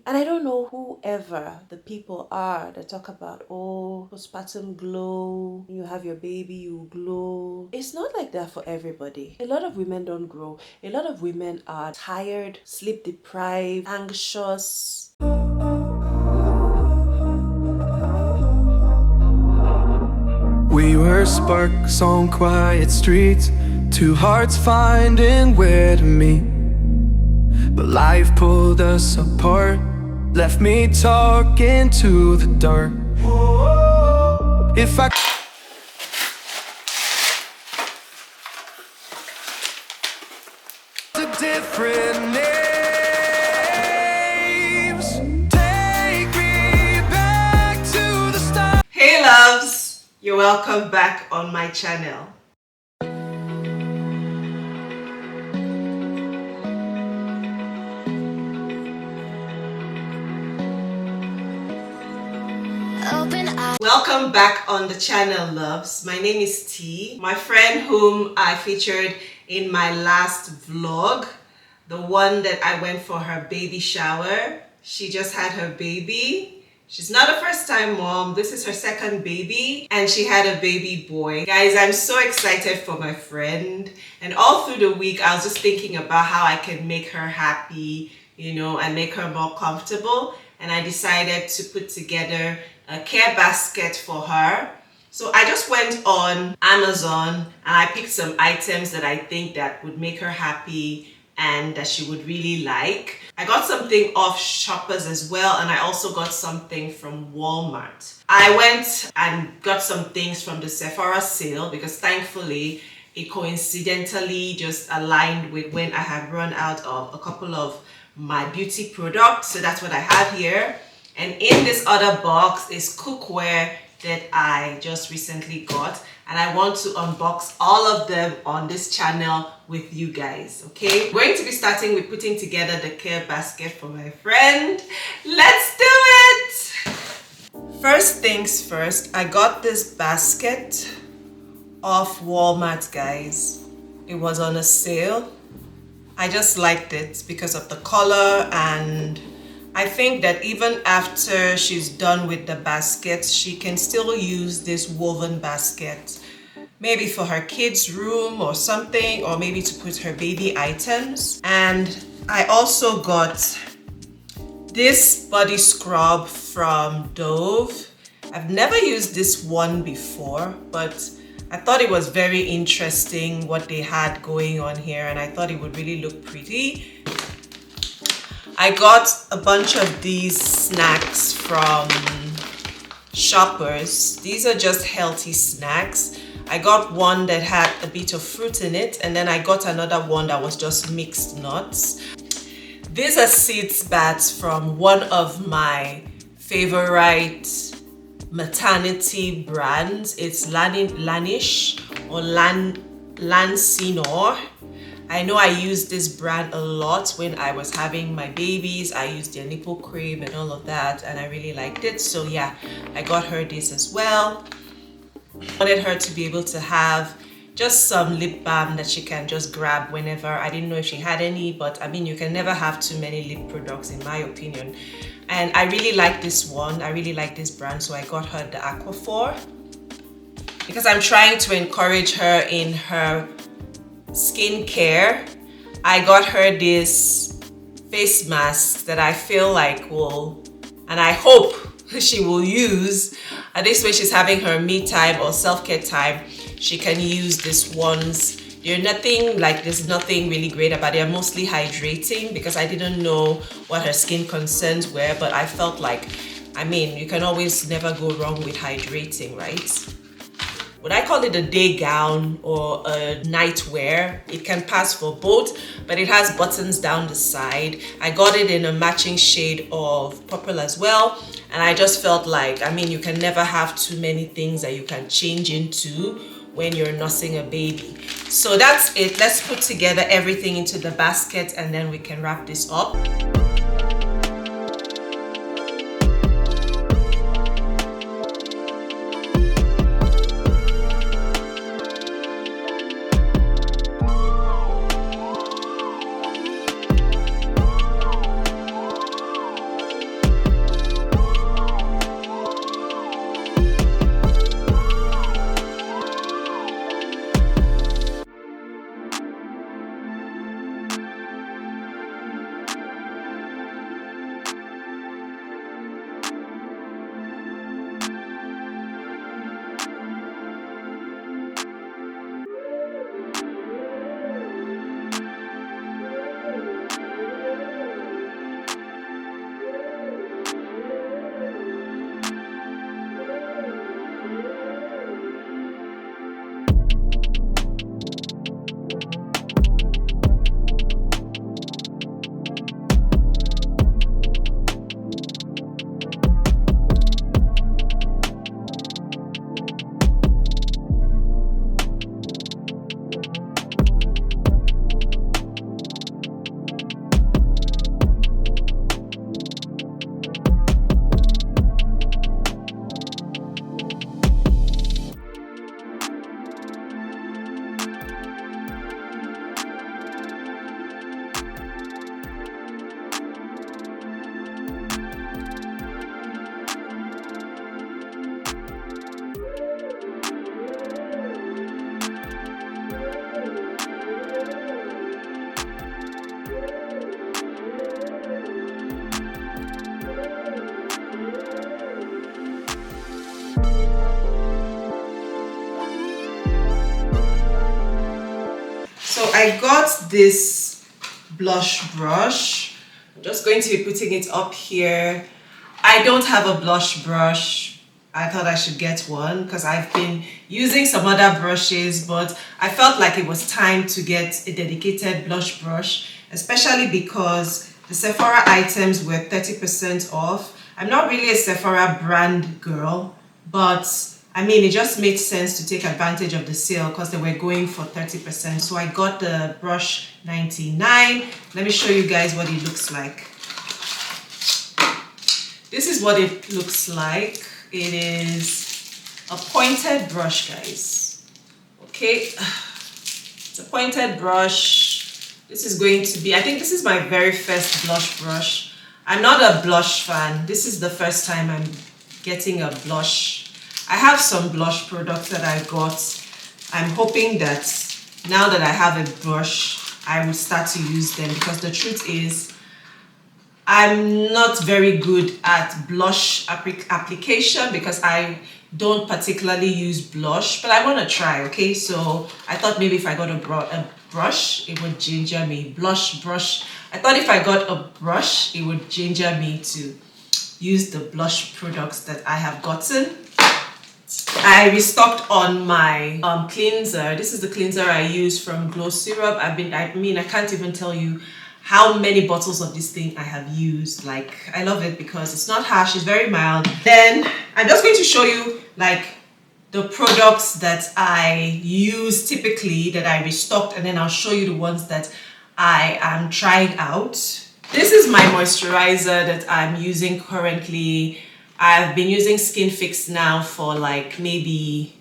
And I don't know whoever the people are that talk about, oh, postpartum glow, you have your baby, you glow. It's not like that for everybody. A lot of women don't grow. A lot of women are tired, sleep deprived, anxious. We were sparks on quiet streets, two hearts finding where to meet. But life pulled us apart, left me talking to the dark. If I the different names, take me back to the start. Hey loves, you're welcome back on my channel. Welcome back on the channel, loves. My name is T. My friend whom I featured in my last vlog, the one that I went for her baby shower. She just had her baby. She's not a first-time mom. This is her second baby, and she had a baby boy. Guys, I'm so excited for my friend. And all through the week, I was just thinking about how I can make her happy, you know, and make her more comfortable. And I decided to put together a care basket for her. So I just went on Amazon and I picked some items that I think that would make her happy and that she would really like. I got something off Shoppers as well, and I also got something from Walmart. I went and got some things from the Sephora sale because thankfully it coincidentally just aligned with when I had run out of a couple of my beauty products. So that's what I have here. And in this other box is cookware that I just recently got, and I want to unbox all of them on this channel with you guys, okay? We're going to be starting with putting together the care basket for my friend. Let's do it! First things first, I got this basket off Walmart, guys. It was on a sale. I just liked it because of the color, and I think that even after she's done with the basket, she can still use this woven basket, maybe for her kids' room or something, or maybe to put her baby items. And I also got this body scrub from Dove. I've never used this one before, but I thought it was very interesting what they had going on here, and I thought it would really look pretty. I got a bunch of these snacks from Shoppers. These are just healthy snacks. I got one that had a bit of fruit in it, and then I got another one that was just mixed nuts. These are seeds baths from one of my favorite maternity brands. It's Lanish or Lansinor. I know I used this brand a lot when I was having my babies. I used their nipple cream and all of that, and I really liked it. So yeah, I got her this as well. I wanted her to be able to have just some lip balm that she can just grab whenever. I didn't know if she had any, but I mean, you can never have too many lip products in my opinion. And I really like this one. I really like this brand, so I got her the Aquaphor because I'm trying to encourage her in her skincare. I got her this face mask that I feel like will, and I hope she will use, and this way she's having her me time or self-care time, she can use these ones. There's nothing really great about it. They're mostly hydrating because I didn't know what her skin concerns were, but I felt like, I mean, you can always never go wrong with hydrating, right? Would I call it a day gown or a nightwear? It can pass for both, but it has buttons down the side. I got it in a matching shade of purple as well. And I just felt like, I mean, you can never have too many things that you can change into when you're nursing a baby. So that's it. Let's put together everything into the basket and then we can wrap this up. I got this blush brush. I'm just going to be putting it up here. I don't have a blush brush. I thought I should get one because I've been using some other brushes, but I felt like it was time to get a dedicated blush brush, especially because the Sephora items were 30% off. I'm not really a Sephora brand girl, but I mean, it just made sense to take advantage of the sale because they were going for 30%. So I got the brush 99. Let me show you guys what it looks like. This is what it looks like. It is a pointed brush, guys. Okay, it's a pointed brush. This is going to be, I think this is my very first blush brush. I'm not a blush fan. This is the first time I'm getting a blush. I have some blush products that I got. I'm hoping that now that I have a brush, I will start to use them, because the truth is, I'm not very good at blush application because I don't particularly use blush, but I want to try, okay? So I thought maybe if I got a brush, it would ginger me. Blush brush. I thought if I got a brush, it would ginger me to use the blush products that I have gotten. I restocked on my cleanser. This is the cleanser I use from Glow Syrup. I can't even tell you how many bottles of this thing I have used. Like, I love it because it's not harsh, it's very mild. Then I'm just going to show you like the products that I use typically that I restocked, and then I'll show you the ones that I am trying out. This is my moisturizer that I'm using currently. I've been using Skin Fix now for like maybe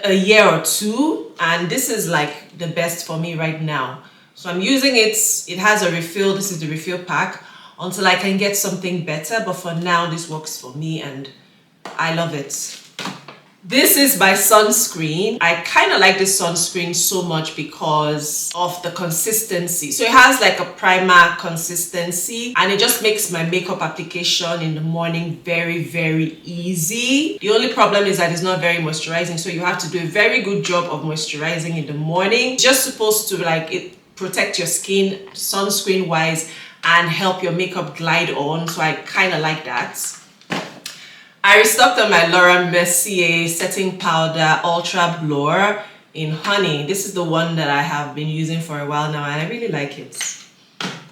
a year or two, and this is like the best for me right now. So I'm using it. It has a refill. This is the refill pack until I can get something better. But for now, this works for me and I love it. This is my sunscreen. I kind of like this sunscreen so much because of the consistency. So it has like a primer consistency, and it just makes my makeup application in the morning very, very easy. The only problem is that it's not very moisturizing. So you have to do a very good job of moisturizing in the morning. It's just supposed to protect your skin sunscreen wise and help your makeup glide on. So I kind of like that. I restocked on my Laura Mercier setting powder ultra blur in honey. This is the one that I have been using for a while now and I really like it.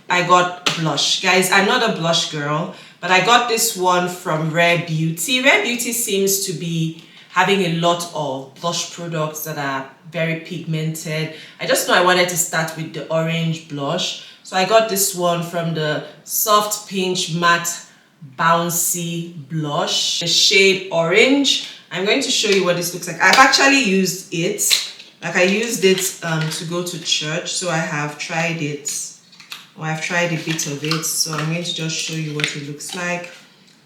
I got blush. Guys, I'm not a blush girl, but I got this one from Rare Beauty. Rare Beauty seems to be having a lot of blush products that are very pigmented. I just know I wanted to start with the orange blush. So I got this one from the Soft Pinch Matte Bouncy Blush, the shade orange. I'm going to show you what this looks like. I've actually used it. Like I used it to go to church. So I have tried it. Or I've tried a bit of it. So I'm going to just show you what it looks like.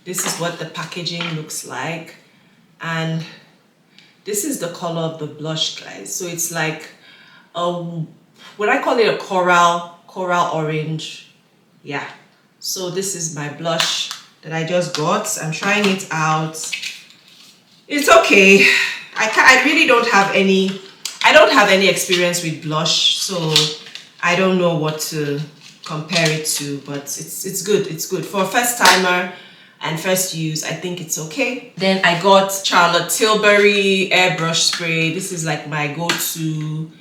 This is what the packaging looks like. And this is the color of the blush, guys. So it's like would I call it a coral orange? Yeah. So this is my blush that I just got. I'm trying it out. It's okay. I really don't have any. I don't have any experience with blush, so I don't know what to compare it to. But it's good. It's good for a first timer and first use. I think it's okay. Then I got Charlotte Tilbury airbrush spray. This is like my go-to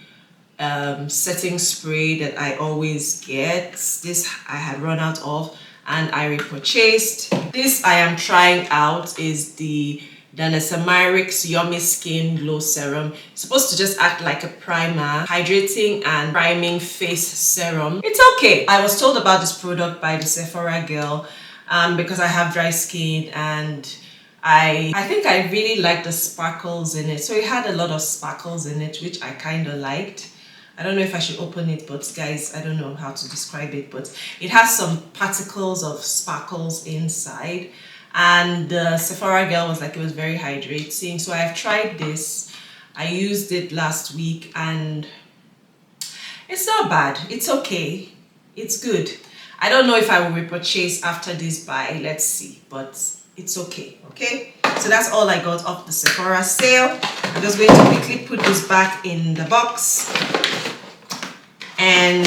setting spray that I always get. This I had run out of and I repurchased. This I am trying out is the Danasamarix Yummy Skin Glow Serum. It's supposed to just act like a primer, hydrating and priming face serum. It's okay. I was told about this product by the Sephora girl because I have dry skin, and I think I really like the sparkles in it. So it had a lot of sparkles in it, which I kind of liked. I don't know if I should open it, but guys, I don't know how to describe it, but it has some particles of sparkles inside. And the Sephora girl was like, it was very hydrating. So I've tried this. I used it last week and it's not bad. It's okay. It's good. I don't know if I will repurchase after this buy. Let's see, but it's okay. Okay. So that's all I got off the Sephora sale. I'm just going to quickly put this back in the box. and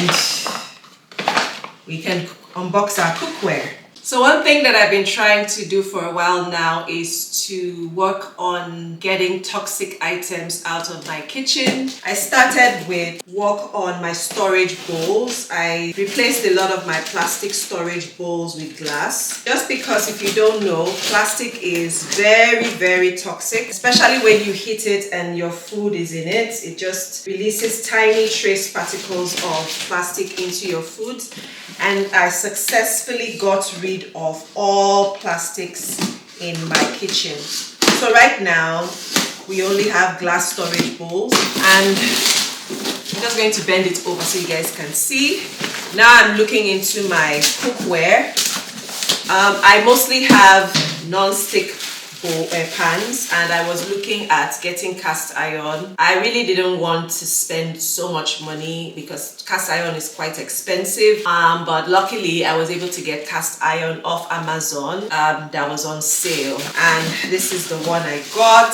we can unbox our cookware. So one thing that I've been trying to do for a while now is to work on getting toxic items out of my kitchen. I started with work on my storage bowls. I replaced a lot of my plastic storage bowls with glass. Just because if you don't know, plastic is very, very toxic, especially when you heat it and your food is in it. It just releases tiny trace particles of plastic into your food. And I successfully got rid of all plastics in my kitchen. So right now, we only have glass storage bowls, and I'm just going to bend it over so you guys can see. Now I'm looking into my cookware. I mostly have non-stick pans, and I was looking at getting cast iron. I really didn't want to spend so much money because cast iron is quite expensive, but luckily I was able to get cast iron off Amazon that was on sale, and this is the one I got.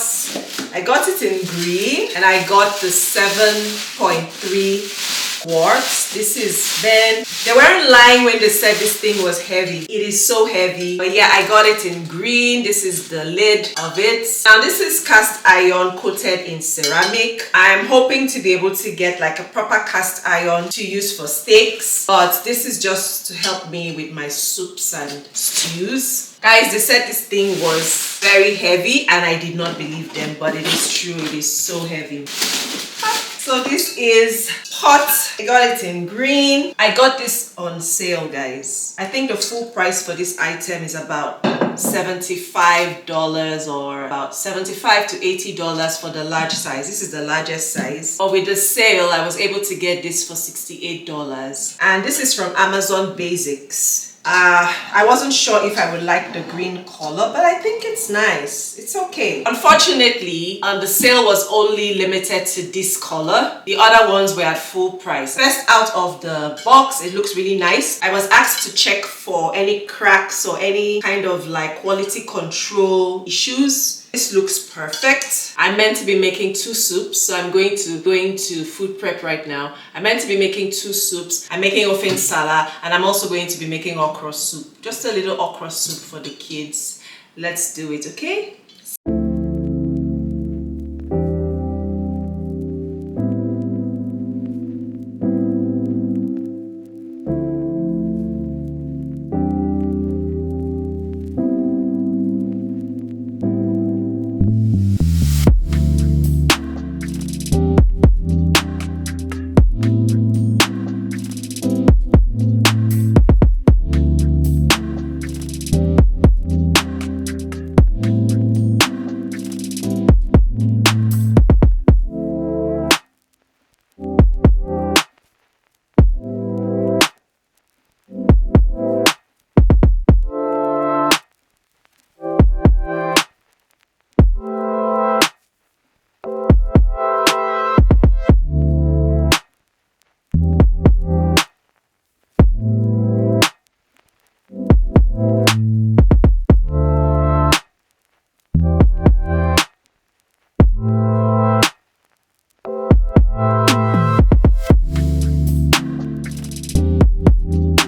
I got it in green, and I got the 7.3 quarts. This is, then they weren't lying when they said this thing was heavy. It is so heavy, but yeah, I got it in green. This is the lid of it. Now this is cast iron coated in ceramic. I'm hoping to be able to get like a proper cast iron to use for steaks, but this is just to help me with my soups and stews. Guys, they said this thing was very heavy, and I did not believe them, but it is true. It is so heavy. So this is pot. I got it in green. I got this on sale, guys. I think the full price for this item is about $75 or about $75 to $80 for the large size. This is the largest size. But with the sale, I was able to get this for $68. And this is from Amazon Basics. I wasn't sure if I would like the green color, but I think it's nice. It's okay. Unfortunately, the sale was only limited to this color. The other ones were at full price. First out of the box, it looks really nice. I was asked to check for any cracks or any kind of like quality control issues. This looks perfect. I'm meant to be making 2 soups, so I'm going to food prep right now. I'm meant to be making 2 soups. I'm making ofen salad, and I'm also going to be making okra soup. Just a little okra soup for the kids. Let's do it, okay?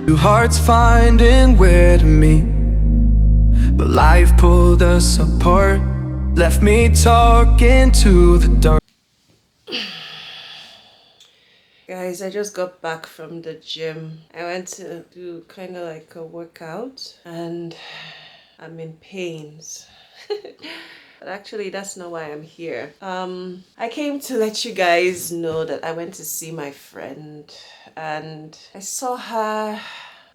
Two hearts finding where to meet, but life pulled us apart, left me talking to the dark. Guys, I just got back from the gym. I went to do kind of like a workout, and I'm in pains. But actually, that's not why I'm here. I came to let you guys know that I went to see my friend, and I saw her.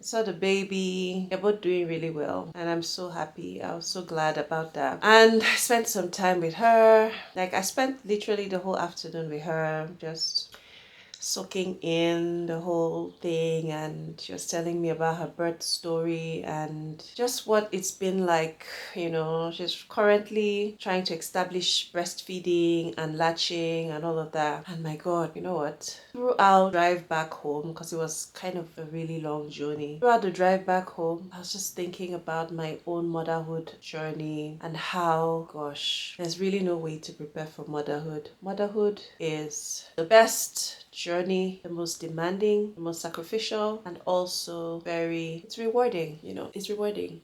I saw the baby. They're both doing really well, and I'm so happy. I was so glad about that. And I spent some time with her. Like, I spent literally the whole afternoon with her, just soaking in the whole thing, and she was telling me about her birth story and just what it's been like. You know, she's currently trying to establish breastfeeding and latching and all of that. And my God, you know what? Throughout the drive back home, because it was kind of a really long journey, throughout the drive back home, I was just thinking about my own motherhood journey and how, gosh, there's really no way to prepare for motherhood. Motherhood is the best journey, the most demanding, the most sacrificial, and also it's rewarding, it's rewarding.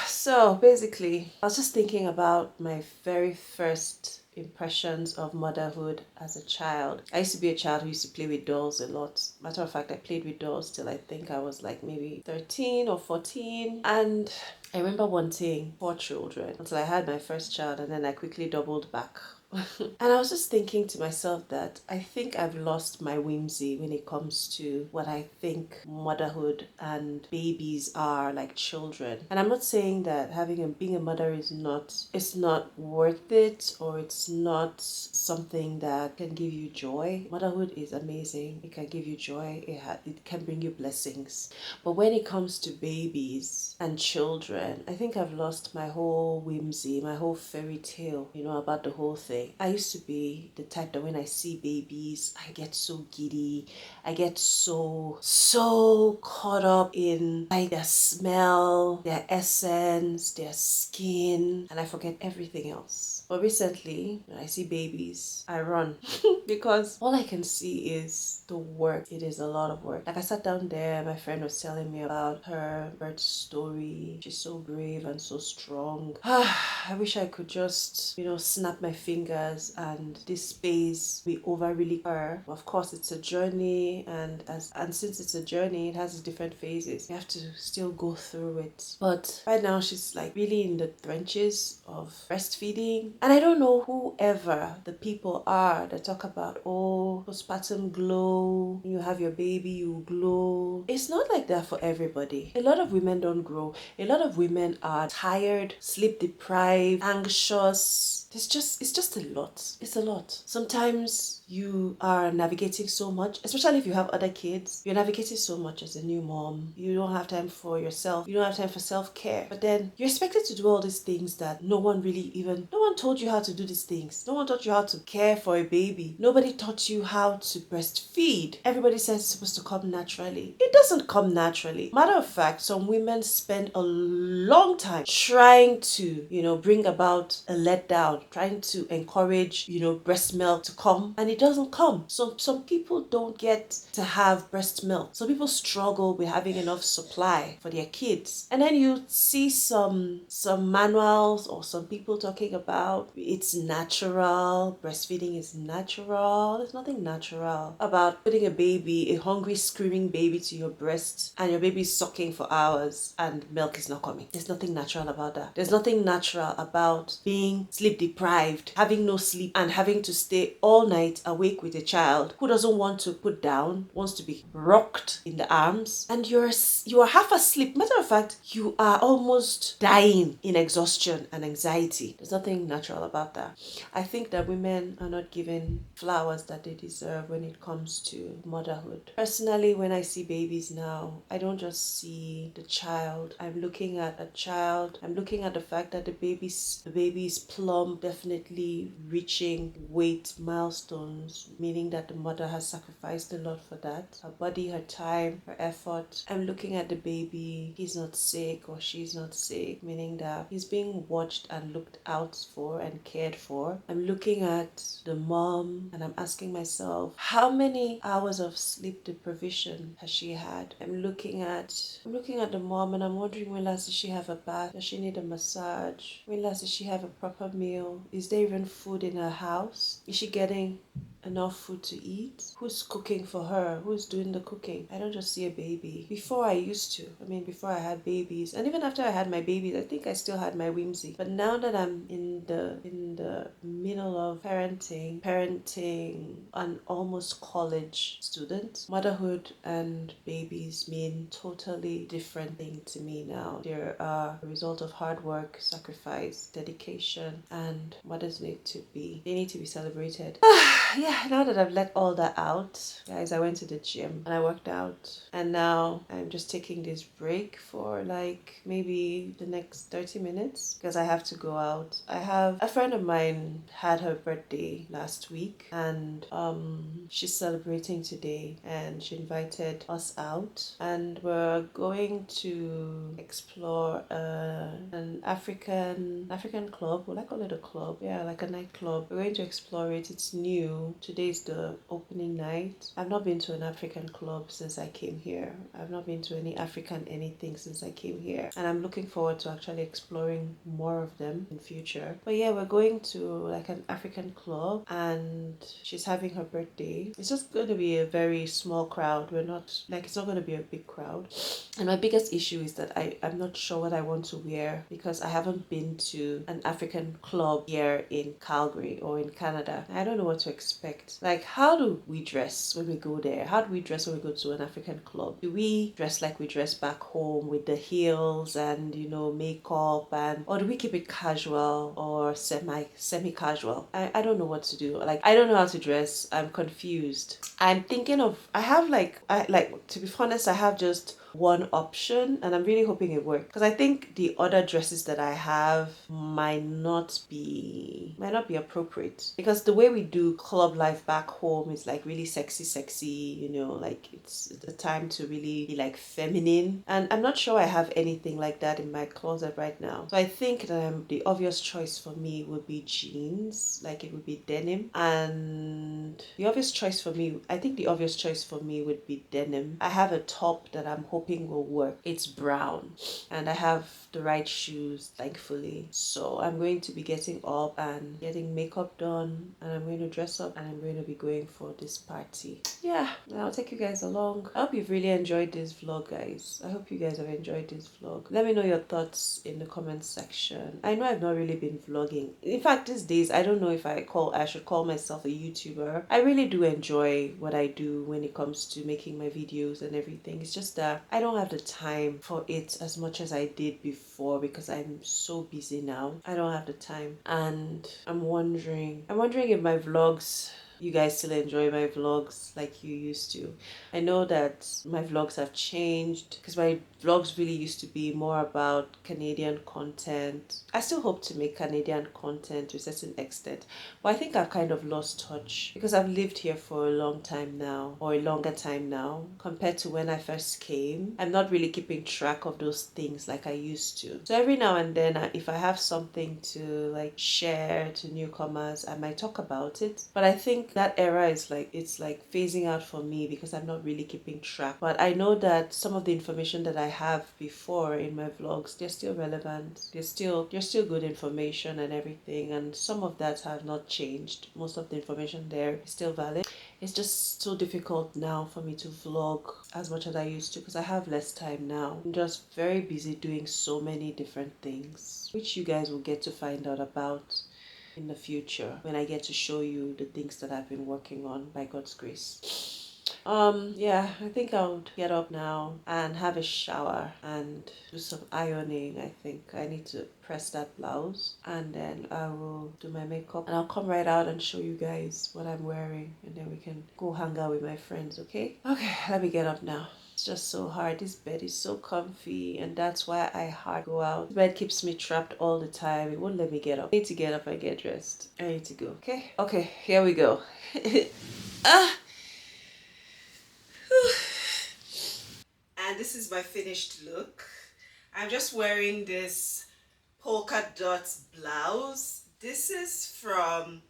So basically, I was just thinking about my very first impressions of motherhood as a child. I used to be a child who used to play with dolls a lot. Matter of fact, I played with dolls till I think I was like maybe 13 or 14. And I remember wanting 4 children until I had my first child, and then I quickly doubled back. And I was just thinking to myself that I think I've lost my whimsy when it comes to what I think motherhood and babies are, like children. And I'm not saying that being a mother is not worth it, or it's not something that can give you joy. Motherhood is amazing. It can give you joy. It can bring you blessings. But when it comes to babies and children, I think I've lost my whole whimsy, my whole fairy tale, about the whole thing. I used to be the type that when I see babies, I get so giddy. I get so caught up in like their smell, their essence, their skin, and I forget everything else. But recently, when I see babies, I run because all I can see is the work. It is a lot of work. Like I sat down there, my friend was telling me about her birth story. She's so brave and so strong. I wish I could just, snap my fingers and this space be over really her. Of course, it's a journey, and since it's a journey, it has different phases. You have to still go through it. But right now, she's like really in the trenches of breastfeeding. And I don't know whoever the people are that talk about, postpartum glow. When you have your baby, you glow. It's not like that for everybody. A lot of women don't grow. A lot of women are tired, sleep deprived, anxious. It's just a lot. It's a lot. Sometimes you are navigating so much, especially if you have other kids. You're navigating so much as a new mom. You don't have time for yourself. You don't have time for self-care. But then you're expected to do all these things that no one told you how to do these things. No one taught you how to care for a baby. Nobody taught you how to breastfeed. Everybody says it's supposed to come naturally. It doesn't come naturally. Matter of fact, some women spend a long time trying to, bring about a letdown, trying to encourage, breast milk to come, and it doesn't come. So some people don't get to have breast milk. Some people struggle with having enough supply for their kids. And then you see some manuals or some people talking about it's natural, breastfeeding is natural. There's nothing natural about putting a hungry, screaming baby to your breast, and your baby is sucking for hours and milk is not coming. There's nothing natural about that. There's nothing natural about being sleep deprived, having no sleep, and having to stay all night awake with a child who doesn't want to put down, wants to be rocked in the arms, and you are half asleep. Matter of fact, you are almost dying in exhaustion and anxiety. There's nothing natural about that. I think that women are not given flowers that they deserve when it comes to motherhood. Personally, when I see babies now, I don't just see the child. I'm looking at a child. I'm looking at the fact that the baby is plump, definitely reaching weight milestones, meaning that the mother has sacrificed a lot for that. Her body, her time, her effort. I'm looking at the baby. He's not sick or she's not sick, meaning that he's being watched and looked out for and cared for. I'm looking at the mom and I'm asking myself, how many hours of sleep deprivation has she had? I'm looking at the mom and I'm wondering, when last did she have a bath? Does she need a massage? When last did she have a proper meal? Is there even food in her house? Is she getting enough food to eat? Who's cooking for her? Who's doing the cooking? I don't just see a baby. Before I used to. Before I had babies, and even after I had my babies, I think I still had my whimsy. But now that I'm in the middle of parenting an almost college student, motherhood and babies mean totally different thing to me now. They are a result of hard work, sacrifice, dedication, and mothers need to be celebrated. Yeah, now that I've let all that out, guys, I went to the gym and I worked out, and now I'm just taking this break for like maybe the next 30 minutes because I have to go out. I have a friend of mine had her birthday last week, and she's celebrating today, and she invited us out, and we're going to explore an African club. Well, I call it a club. Yeah, like a nightclub. We're going to explore it. It's new. today's the opening night. I've not been to an African club since I came here. I've not been to any African anything since I came here. And I'm looking forward to actually exploring more of them in future. But yeah, we're going to like an African club and she's having her birthday. It's just going to be a very small crowd. We're not, like, it's not going to be a big crowd. And my biggest issue is that I'm not sure what I want to wear because I haven't been to an African club here in Calgary or in Canada. I don't know what to expect. Like, how do we dress when we go there? How do we dress when we go to an African club? Do we dress like we dress back home with the heels and, you know, makeup, and or do we keep it casual or semi-casual? I don't know what to do. Like, I don't know how to dress. I'm confused. I'm thinking of, to be honest, I have just one option and I'm really hoping it works because I think the other dresses that I have might not be appropriate because the way we do club life back home is like really sexy, you know, like it's the time to really be like feminine, and I'm not sure I have anything like that in my closet right now. So I think that the obvious choice for me would be jeans, like it would be denim, and the obvious choice for me would be denim. I have a top that I'm hoping will work. It's brown and I have the right shoes, thankfully. So I'm going to be getting up and getting makeup done, and I'm going to dress up and I'm going to be going for this party. Yeah, I'll take you guys along. I hope you've really enjoyed this vlog, guys. I hope you guys have enjoyed this vlog. Let me know your thoughts in the comments section. I know I've not really been vlogging. In fact, these days I don't know if I should call myself a YouTuber. I really do enjoy what I do when it comes to making my videos and everything. It's just that I don't have the time for it as much as I did before because I'm so busy now. I don't have the time, and I'm wondering if my vlogs, you guys still enjoy my vlogs like you used to. I know that my vlogs have changed because my vlogs really used to be more about Canadian content. I still hope to make Canadian content to a certain extent, but I think I've kind of lost touch because I've lived here for a long time now, or a longer time now compared to when I first came. I'm not really keeping track of those things like I used to. So every now and then, if I have something to like share to newcomers, I might talk about it. But I think that era is like, it's like phasing out for me because I'm not really keeping track. But I know that some of the information that I have before in my vlogs, they're still relevant. They're still good information and everything, and some of that have not changed. Most of the information there is still valid. It's just so difficult now for me to vlog as much as I used to because I have less time now. I'm just very busy doing so many different things, which you guys will get to find out about in the future when I get to show you the things that I've been working on by God's grace. Yeah, I think I'll get up now and have a shower and do some ironing. I think I need to press that blouse, and then I will do my makeup and I'll come right out and show you guys what I'm wearing, and then we can go hang out with my friends. Okay, let me get up now. It's just so hard. This bed is so comfy, and that's why I hard go out. The bed keeps me trapped all the time. It won't let me get up. I need to get up and get dressed. I need to go. Okay, here we go. And this is my finished look. I'm just wearing this polka dot blouse. This is from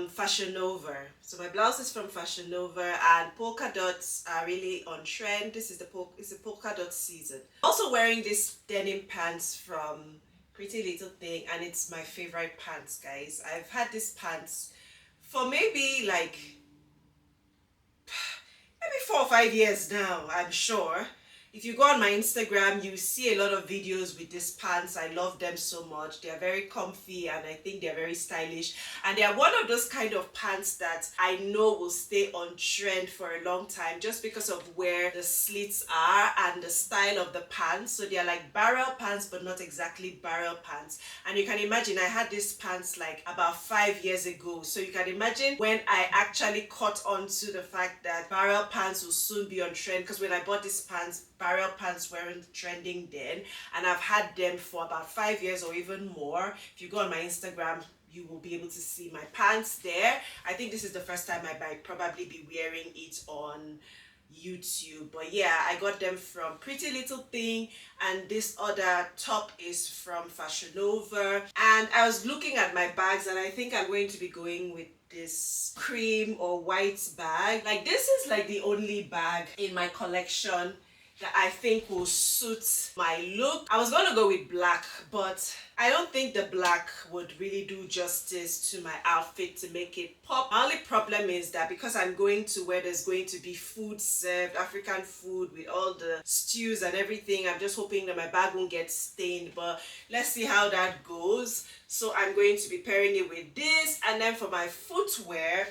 Fashion Nova. So my blouse is from Fashion Nova, and polka dots are really on trend. This is it's the polka dot season. Also wearing this denim pants from Pretty Little Thing, and it's my favorite pants, guys. I've had this pants for maybe 4 or 5 years now, I'm sure. If you go on my Instagram, you see a lot of videos with these pants. I love them so much. They are very comfy and I think they're very stylish. And they are one of those kind of pants that I know will stay on trend for a long time just because of where the slits are and the style of the pants. So they are like barrel pants, but not exactly barrel pants. And you can imagine I had these pants like about 5 years ago. So you can imagine when I actually caught on to the fact that barrel pants will soon be on trend, because when I bought these pants, barrel pants weren't trending then, and I've had them for about 5 years or even more. If you go on my Instagram, you will be able to see my pants there. I think this is the first time I might probably be wearing it on YouTube, but yeah, I got them from Pretty Little Thing, and this other top is from Fashion Nova. And I was looking at my bags, and I think I'm going to be going with this cream or white bag. Like, this is like the only bag in my collection that I think will suit my look. I was gonna go with black, but I don't think the black would really do justice to my outfit to make it pop. My only problem is that because I'm going to where there's going to be food served, African food with all the stews and everything, I'm just hoping that my bag won't get stained, but let's see how that goes. So I'm going to be pairing it with this, and then for my footwear,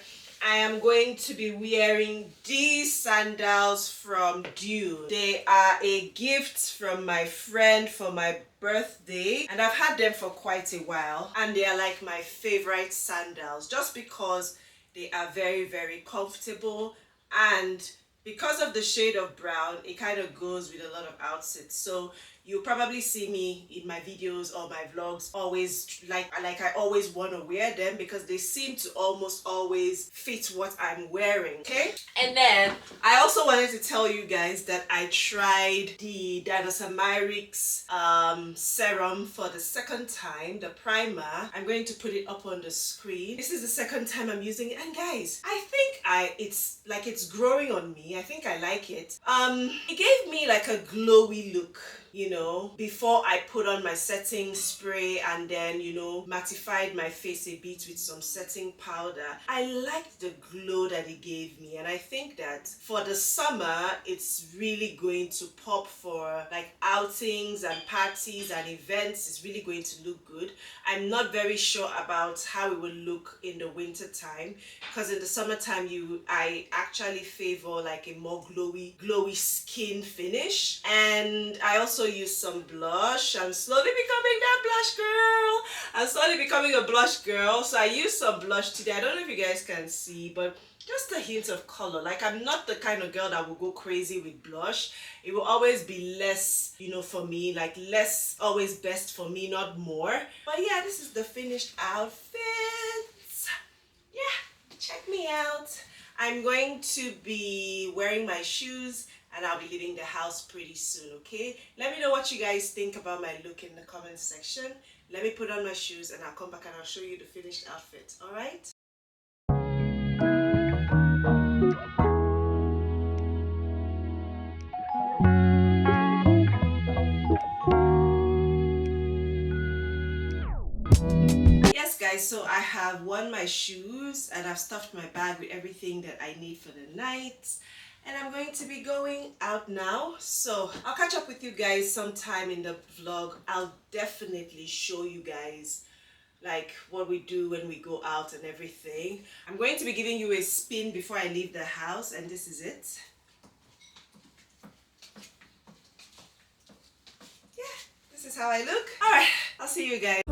I am going to be wearing these sandals from Dew. They are a gift from my friend for my birthday, and I've had them for quite a while, and they are like my favorite sandals just because they are very, very comfortable, and because of the shade of brown, it kind of goes with a lot of outfits. So you'll probably see me in my videos or my vlogs always like I always want to wear them because they seem to almost always fit what I'm wearing, okay? And then I also wanted to tell you guys that I tried the Dinosaurix serum for the second time, the primer. I'm going to put it up on the screen. This is the second time I'm using it, and guys, I think it's growing on me. I think I like it. It gave me like a glowy look, you know, before I put on my setting spray and then, you know, mattified my face a bit with some setting powder. I liked the glow that it gave me, and I think that for the summer it's really going to pop for like outings and parties and events. It's really going to look good. I'm not very sure about how it will look in the winter time, because in the summertime I actually favor like a more glowy skin finish. And I also use some blush. I'm slowly becoming that blush girl. I'm slowly becoming a blush girl. So I use some blush today. I don't know if you guys can see, but just a hint of color. Like, I'm not the kind of girl that will go crazy with blush. It will always be less, you know, for me, like less always best for me, not more. But yeah, this is the finished outfit. Yeah, check me out. I'm going to be wearing my shoes and I'll be leaving the house pretty soon, okay? Let me know what you guys think about my look in the comment section. Let me put on my shoes and I'll come back and I'll show you the finished outfit, all right? Yes guys, so I have worn my shoes and I've stuffed my bag with everything that I need for the night, and I'm going to be going out now. So I'll catch up with you guys sometime in the vlog. I'll definitely show you guys like what we do when we go out and everything. I'm going to be giving you a spin before I leave the house, and this is it. Yeah, this is how I look. All right, I'll see you guys.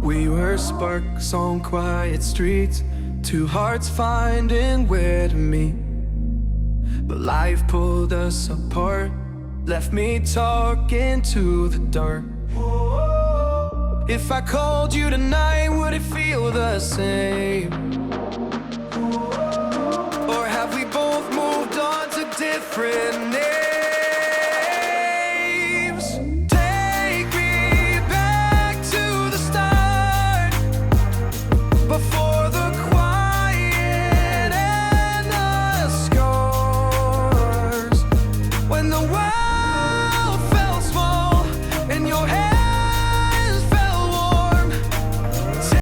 We were sparks on quiet streets, two hearts finding where to meet. But life pulled us apart, left me talking to the dark. If I called you tonight, would it feel the same? Or have we both moved on to different